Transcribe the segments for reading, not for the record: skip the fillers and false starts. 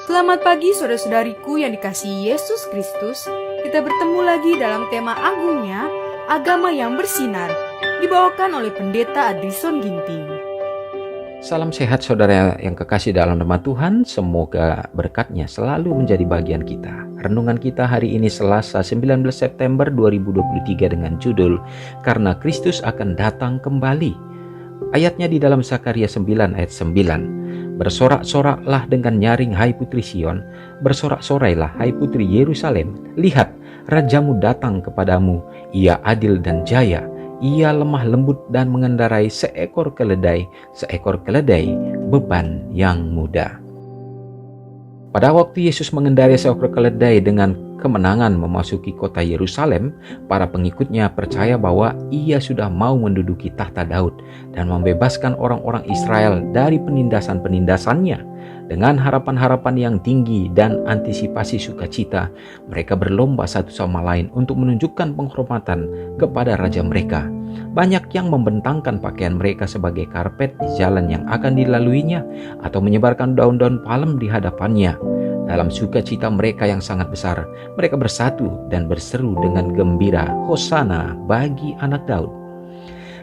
Selamat pagi saudara-saudariku yang dikasihi Yesus Kristus. Kita bertemu lagi dalam tema agungnya, agama yang bersinar, dibawakan oleh Pendeta Adrison Ginting. Salam sehat saudara yang kekasih dalam nama Tuhan, semoga berkat-Nya selalu menjadi bagian kita. Renungan kita hari ini Selasa 19 September 2023 dengan judul Karena Kristus akan datang kembali. Ayatnya di dalam Zakaria 9 ayat 9. Bersorak-soraklah dengan nyaring hai putri Sion, bersorak-sorailah hai putri Yerusalem. Lihat, rajamu datang kepadamu, ia adil dan jaya. Ia lemah lembut dan mengendarai seekor keledai beban yang mudah. Pada waktu Yesus mengendarai seekor keledai dengan kemenangan memasuki kota Yerusalem, para pengikutnya percaya bahwa ia sudah mau menduduki tahta Daud dan membebaskan orang-orang Israel dari penindasan-penindasannya. Dengan harapan-harapan yang tinggi dan antisipasi sukacita, mereka berlomba satu sama lain untuk menunjukkan penghormatan kepada raja mereka. Banyak yang membentangkan pakaian mereka sebagai karpet di jalan yang akan dilaluinya atau menyebarkan daun-daun palem di hadapannya. Dalam sukacita mereka yang sangat besar, mereka bersatu dan berseru dengan gembira, Hosana bagi anak Daud.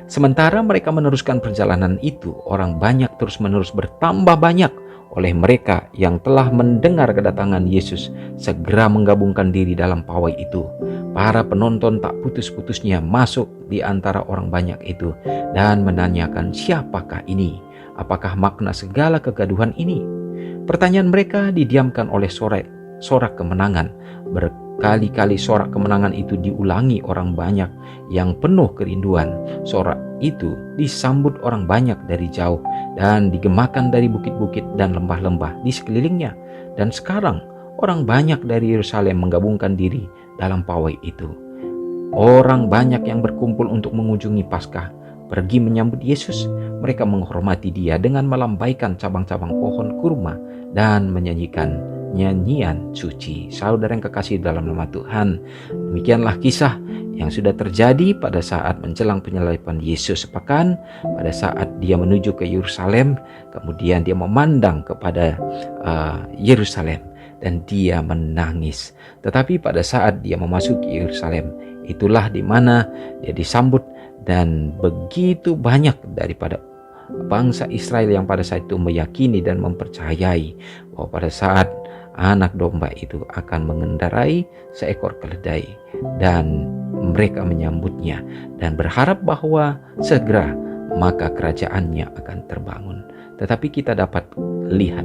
Sementara mereka meneruskan perjalanan itu, orang banyak terus-menerus bertambah banyak oleh mereka yang telah mendengar kedatangan Yesus segera menggabungkan diri dalam pawai itu. Para penonton tak putus-putusnya masuk di antara orang banyak itu dan menanyakan, siapakah ini? Apakah makna segala kegaduhan ini? Pertanyaan mereka didiamkan oleh sorak kemenangan. Berkali-kali sorak kemenangan itu diulangi orang banyak yang penuh kerinduan. Sorak itu disambut orang banyak dari jauh dan digemakan dari bukit-bukit dan lembah-lembah di sekelilingnya. Dan sekarang orang banyak dari Yerusalem menggabungkan diri dalam pawai itu. Orang banyak yang berkumpul untuk mengunjungi Paskah pergi menyambut Yesus. Mereka menghormati Dia dengan melambaikan cabang-cabang pohon kurma dan menyanyikan nyanyian suci. Saudara yang kekasih dalam nama Tuhan, demikianlah kisah yang sudah terjadi pada saat menjelang penyaliban Yesus sepekan. Pada saat Dia menuju ke Yerusalem, kemudian Dia memandang kepada Yerusalem dan Dia menangis. Tetapi pada saat Dia memasuki Yerusalem, itulah di mana Dia disambut dan begitu banyak daripada bangsa Israel yang pada saat itu meyakini dan mempercayai bahwa pada saat anak domba itu akan mengendarai seekor keledai, dan mereka menyambutnya dan berharap bahwa segera maka kerajaannya akan terbangun. Tetapi kita dapat lihat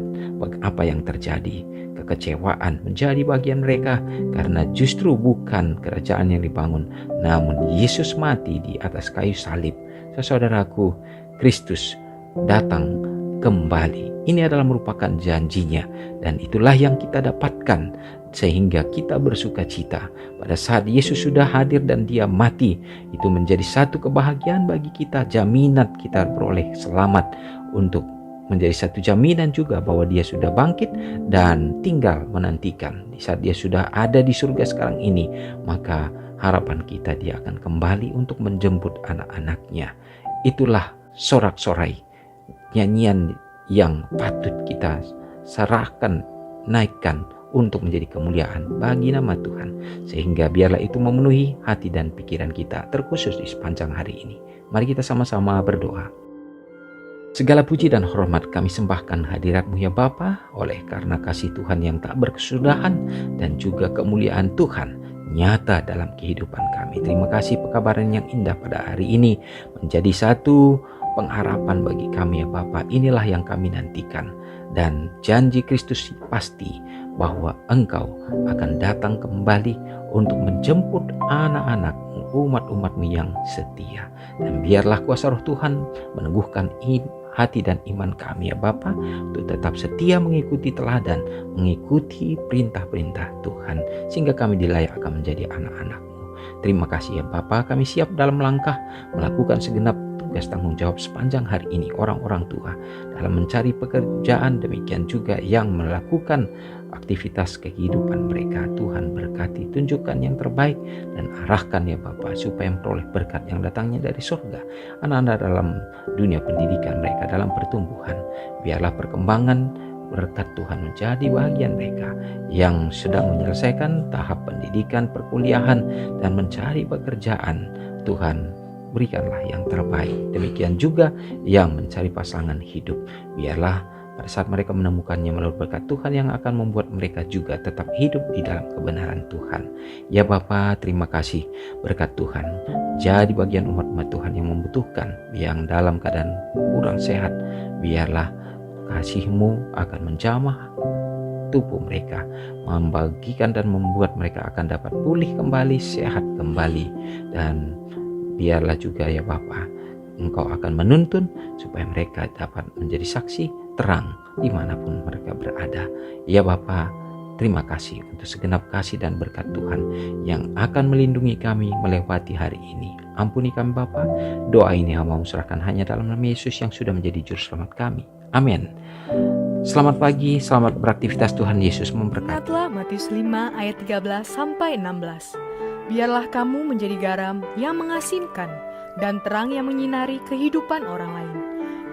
apa yang terjadi. Kekecewaan menjadi bagian mereka karena justru bukan kerajaan yang dibangun, namun Yesus mati di atas kayu salib. Saudaraku, Kristus datang kembali. Ini adalah merupakan janjinya, dan itulah yang kita dapatkan sehingga kita bersuka cita. Pada saat Yesus sudah hadir dan Dia mati, itu menjadi satu kebahagiaan bagi kita, jaminan kita beroleh selamat, untuk menjadi satu jaminan juga bahwa Dia sudah bangkit dan tinggal menantikan. Di saat Dia sudah ada di surga sekarang ini, maka harapan kita Dia akan kembali untuk menjemput anak-anaknya. Itulah sorak-sorai, nyanyian yang patut kita serahkan, naikkan untuk menjadi kemuliaan bagi nama Tuhan, sehingga biarlah itu memenuhi hati dan pikiran kita, terkhusus di sepanjang hari ini. Mari kita sama-sama berdoa. Segala puji dan hormat kami sembahkan hadirat-Mu ya Bapa, oleh karena kasih Tuhan yang tak berkesudahan dan juga kemuliaan Tuhan nyata dalam kehidupan kami. Terima kasih pekabaran yang indah pada hari ini menjadi satu pengharapan bagi kami ya Bapa. Inilah yang kami nantikan, dan janji Kristus pasti bahwa Engkau akan datang kembali untuk menjemput anak-anak umat-umat-Mu yang setia. Dan biarlah kuasa Roh Tuhan meneguhkan hati dan iman kami ya Bapa, untuk tetap setia mengikuti teladan, mengikuti perintah-perintah Tuhan, sehingga kami dilayakkan menjadi anak-anak-Mu. Terima kasih ya Bapa, kami siap dalam langkah melakukan segenap tugas tanggung jawab sepanjang hari ini. Orang-orang tua dalam mencari pekerjaan, demikian juga yang melakukan aktivitas kehidupan mereka. Tuhan berkati, tunjukkan yang terbaik dan arahkan ya Bapa, supaya memperoleh berkat yang datangnya dari surga. Anak-anak dalam dunia pendidikan mereka, dalam pertumbuhan, biarlah perkembangan berkat Tuhan menjadi bagian mereka yang sedang menyelesaikan tahap pendidikan perkuliahan dan mencari pekerjaan. Tuhan, berikanlah yang terbaik. Demikian juga yang mencari pasangan hidup. Biarlah pada saat mereka menemukannya melalui berkat Tuhan yang akan membuat mereka juga tetap hidup di dalam kebenaran Tuhan. Ya Bapa, terima kasih berkat Tuhan jadi bagian umat-umat Tuhan yang membutuhkan, yang dalam keadaan kurang sehat. Biarlah kasih-Mu akan menjamah tubuh mereka, membagikan dan membuat mereka akan dapat pulih kembali, sehat kembali. Dan biarlah juga ya Bapa, Engkau akan menuntun supaya mereka dapat menjadi saksi terang dimanapun mereka berada. Ya Bapa, terima kasih untuk segenap kasih dan berkat Tuhan yang akan melindungi kami melewati hari ini. Ampuni kami Bapa, doa ini hamba serahkan hanya dalam nama Yesus yang sudah menjadi juru selamat kami. Amin. Selamat pagi, selamat beraktivitas, Tuhan Yesus memberkati. Ingatlah Matius 5 ayat 13-16. Biarlah kamu menjadi garam yang mengasinkan dan terang yang menyinari kehidupan orang lain.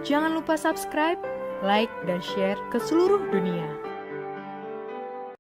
Jangan lupa subscribe, like, dan share ke seluruh dunia.